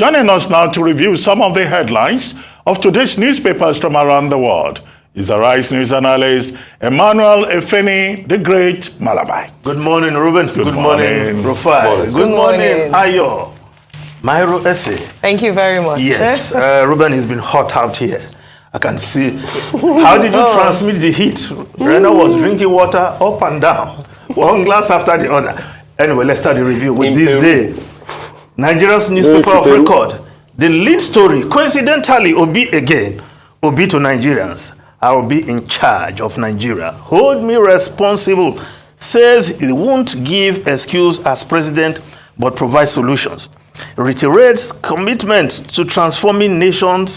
Joining us now to review some of the headlines of today's newspapers from around the world is the Rice News analyst, Emmanuel Efeni, the Great Malabai. Good morning, Ruben. Good morning, Rufai. Good morning, Ayo. Myro Esse. Thank you very much. Yes, Ruben has been hot out here. I can see. How did you transmit the heat? Rena was drinking water up and down, one glass after the other. Anyway, let's start the review with this day. Nigeria's newspaper of record. The lead story, coincidentally, Obi again. Obi to Nigerians. I will be in charge of Nigeria. Hold me responsible. Says he won't give excuse as president, but provide solutions. Reiterates commitment to transforming nation.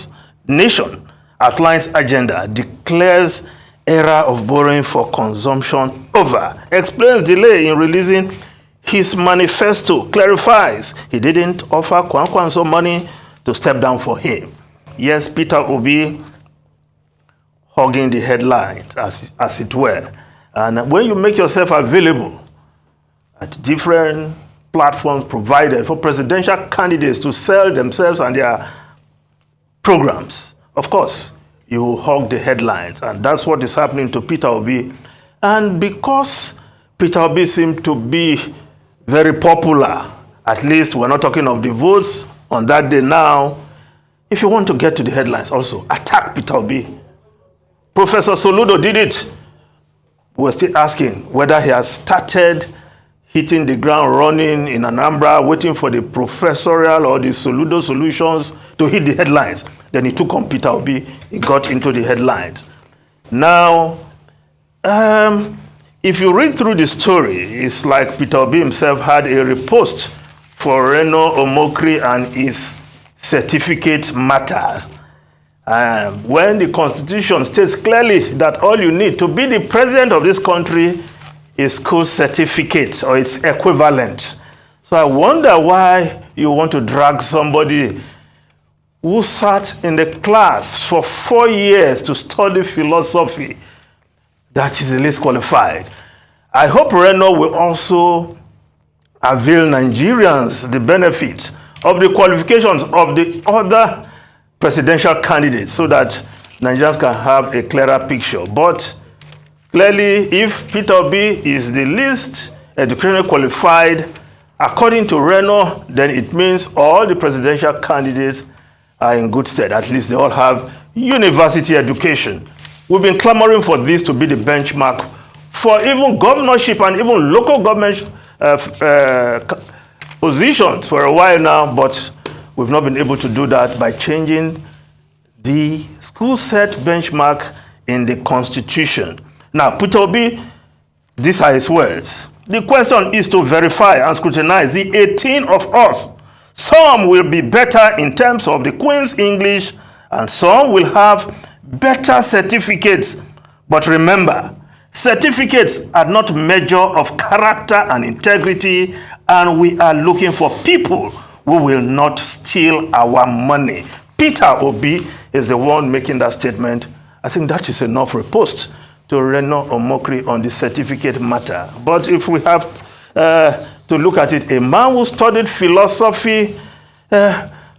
Outlines agenda. Declares era of borrowing for consumption over. Explains delay in releasing his manifesto. Clarifies he didn't offer Kwankwanso money to step down for him. Yes, Peter Obi hogging the headlines, as it were. And when you make yourself available at different platforms provided for presidential candidates to sell themselves and their programs, of course, you hog the headlines. And that's what is happening to Peter Obi. And because Peter Obi seemed to be very popular, at least we're not talking of the votes on that day now, if you want to get to the headlines also, attack Peter Obi. Professor Soludo did it. We're still asking whether he has started hitting the ground running in Anambra, waiting for the professorial or the Soludo solutions to hit the headlines. Then he took on Peter Obi, he got into the headlines. Now, if you read through the story, it's like Peter Obi himself had a repost for Reno Omokri and his certificate matters. When the Constitution states clearly that all you need to be the president of this country is school certificate or its equivalent. So I wonder why you want to drag somebody who sat in the class for 4 years to study philosophy that is the least qualified. I hope Reno will also avail Nigerians the benefits of the qualifications of the other presidential candidates so that Nigerians can have a clearer picture. But clearly, if Peter Obi is the least educationally qualified, according to Reno, then it means all the presidential candidates are in good stead. At least they all have university education. We've been clamoring for this to be the benchmark for even governorship and even local government positions for a while now, but we've not been able to do that by changing the school set benchmark in the Constitution. Now, Peter Obi, these are his words. The question is to verify and scrutinize the 18 of us. Some will be better in terms of the Queen's English, and some will have better certificates. But remember, certificates are not measure of character and integrity, and we are looking for people who will not steal our money. Peter Obi is the one making that statement. I think that is enough repost to Reno Omokri on the certificate matter. But if we have to look at it, a man who studied philosophy,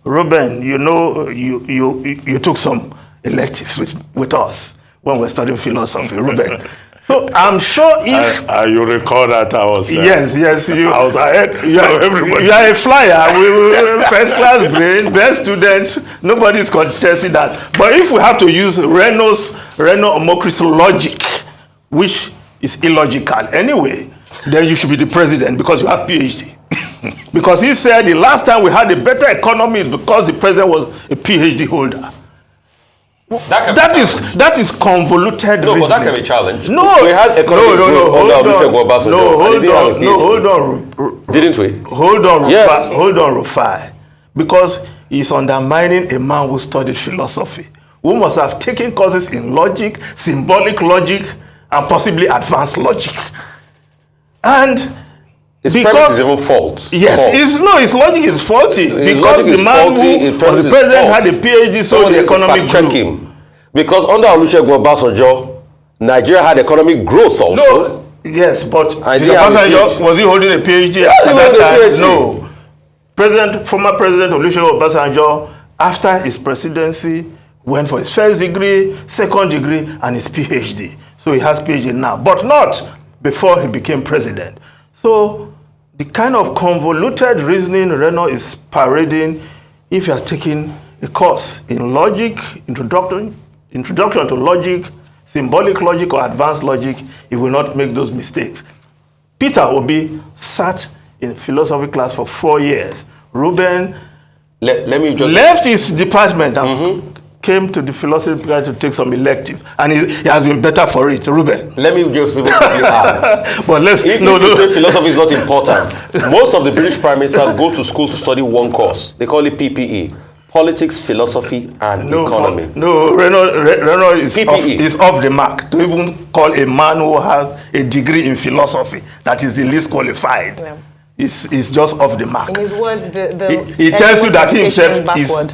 Ruben, you know, you took some electives with us when we're studying philosophy, Ruben. So I'm sure if you recall that I was yes, I was ahead of everybody. You are a flyer. We first class brain, best student. Nobody's contesting that. But if we have to use Reno Omokri's logic, which is illogical anyway, then you should be the president because you have PhD. Because he said the last time we had a better economy is because the president was a PhD holder. That is convoluted. No, but that can be challenged. No, we had economic growth under hold on. Didn't we? Hold on, yes. Hold on, Rufai. Because he's undermining a man who studied philosophy, who must have taken courses in logic, symbolic logic, and possibly advanced logic. And his premise is even fault. Yes, his logic is faulty because the man who was the president had a PhD, so the economy grew. Because under Olusegun Obasanjo, Nigeria had economic growth also. No, yes, but was he holding a PhD at that time? No. Former President Olusegun Obasanjo, after his presidency, went for his first degree, second degree, and his PhD. So he has PhD now, but not before he became president. So the kind of convoluted reasoning Reno is parading, if you are taking a course in logic, introduction to logic, symbolic logic, or advanced logic, you will not make those mistakes. Peter Obi sat in philosophy class for 4 years. Ruben let me just left his department and came to the philosophy class to take some elective, and he has been better for it. Ruben, let me just quickly add. but let's If you say philosophy is not important, most of the British prime ministers go to school to study one course. They call it PPE. Politics, philosophy, and economy. Reno is off the mark to even call a man who has a degree in philosophy that is the least qualified. Yeah. Is just off the mark. In his words, he tells you that he himself is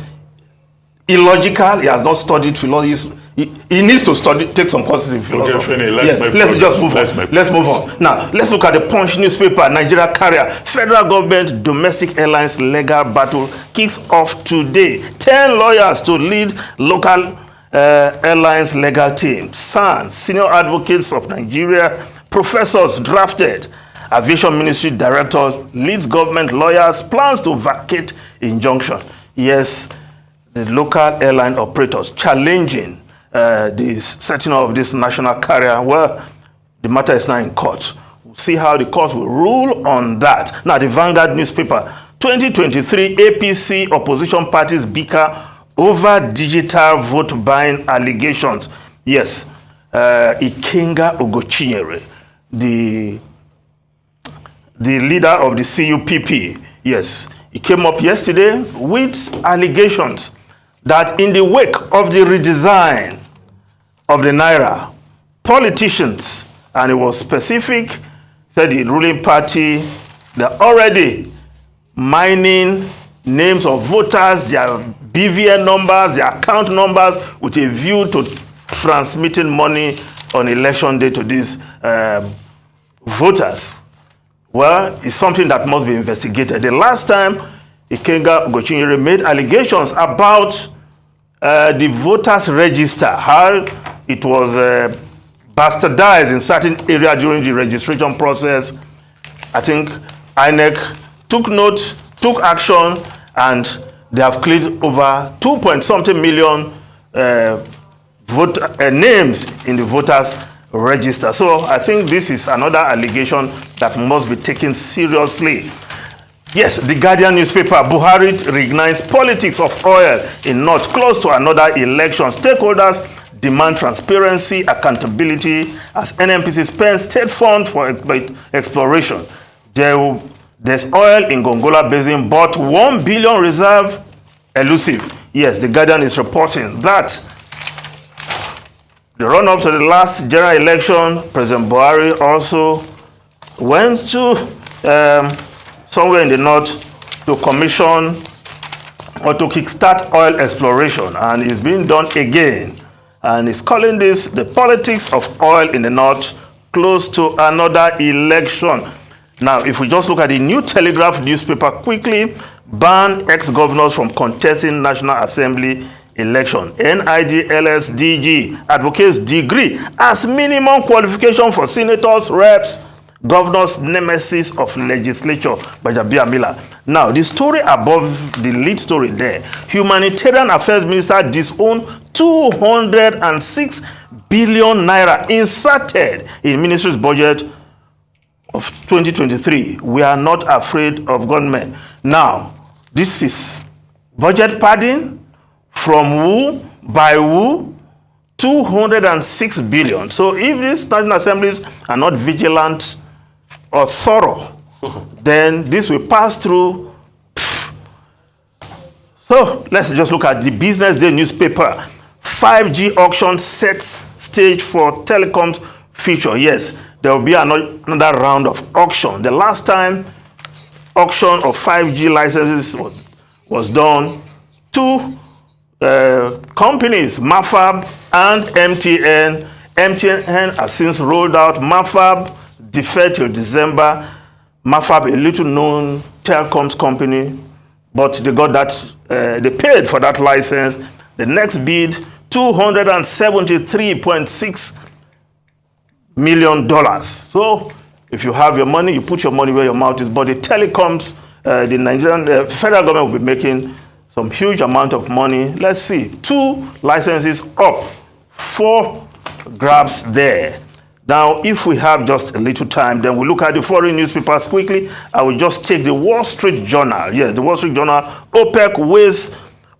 illogical. He has not studied philosophy. He needs to take some courses in philosophy. Okay, let's just move on. Let's move on. Now, let's look at the Punch newspaper. Nigeria carrier, federal government, domestic airlines legal battle kicks off today. 10 lawyers to lead local airlines legal team. SAN, senior advocates of Nigeria, professors drafted. Aviation Ministry Director leads government lawyers, plans to vacate injunction. Yes, the local airline operators challenging the setting up of this national carrier. Well, the matter is now in court. We'll see how the court will rule on that. Now, the Vanguard newspaper, 2023 APC opposition parties bicker over digital vote buying allegations. Yes, Ikenga Ogochinyere, the leader of the CUPP, yes, he came up yesterday with allegations that in the wake of the redesign of the Naira, politicians, and it was specific, said the ruling party, they're already mining names of voters, their BVN numbers, their account numbers, with a view to transmitting money on election day to these voters. Well, it's something that must be investigated. The last time Ikenga Ogochinyere made allegations about the voters register, how it was bastardized in certain areas during the registration process. I think INEC took note, took action, and they have cleared over 2-point-something million names in the voters register. So I think this is another allegation that must be taken seriously. Yes, the Guardian newspaper, Buhari reignites politics of oil in North close to another election. Stakeholders demand transparency, accountability as NNPC spends state fund for exploration. There's oil in Gongola Basin, but 1 billion reserve elusive. Yes, the Guardian is reporting that the run-up to the last general election, President Buhari also went to somewhere in the north to commission or to kickstart oil exploration, and it's being done again. And he's calling this the politics of oil in the north close to another election. Now, if we just look at the New Telegraph newspaper quickly, ban ex-governors from contesting National Assembly election. NIDLSDG advocates degree as minimum qualification for senators, reps, governors, nemesis of legislature, Bajabiamila. Now, the story above the lead story there, Humanitarian Affairs Minister disowned 206 billion naira inserted in ministry's budget of 2023. We are not afraid of gunmen. Now, this is budget padding. From who, by who, 206 billion. So if these national assemblies are not vigilant or thorough, then this will pass through. So let's just look at the Business Day newspaper. 5G auction sets stage for telecoms future. Yes, there will be another round of auction. The last time auction of 5G licenses was done, two companies, Mafab and MTN. MTN has since rolled out. Mafab deferred till December. Mafab, a little known telecoms company, but they got that, they paid for that license. The next bid, $273.6 million. So if you have your money, you put your money where your mouth is. But the telecoms, the Nigerian federal government will be making some huge amount of money. Let's see, 2 licenses up, 4 grabs there. Now, if we have just a little time, then we look at the foreign newspapers quickly. I will just take the Wall Street Journal. Yes, the Wall Street Journal. OPEC weighs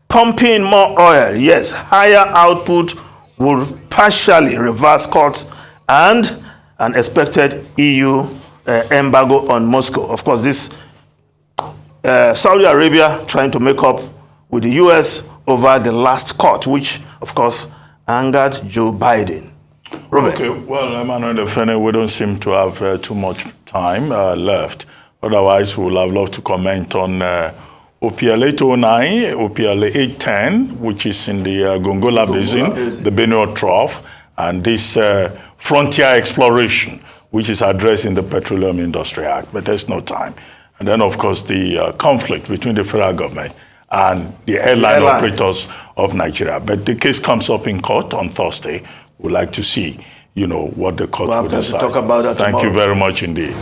pumping more oil. Yes, higher output will partially reverse cuts and an expected EU embargo on Moscow. Of course, this Saudi Arabia trying to make up with the US over the last cut, which, of course, angered Joe Biden. Robert. Okay, well, Emmanuel Efene, we don't seem to have too much time left. Otherwise, we would have loved to comment on OPL 809, OPL 810, which is in the Gongola Basin, the Benue Trough, and this frontier exploration, which is addressed in the Petroleum Industry Act, but there's no time. And then, of course, the conflict between the federal government and the airline operators of Nigeria. But the case comes up in court on Thursday. We'd like to see, what the court will decide. We'll have to talk about that Thank tomorrow. you very much indeed.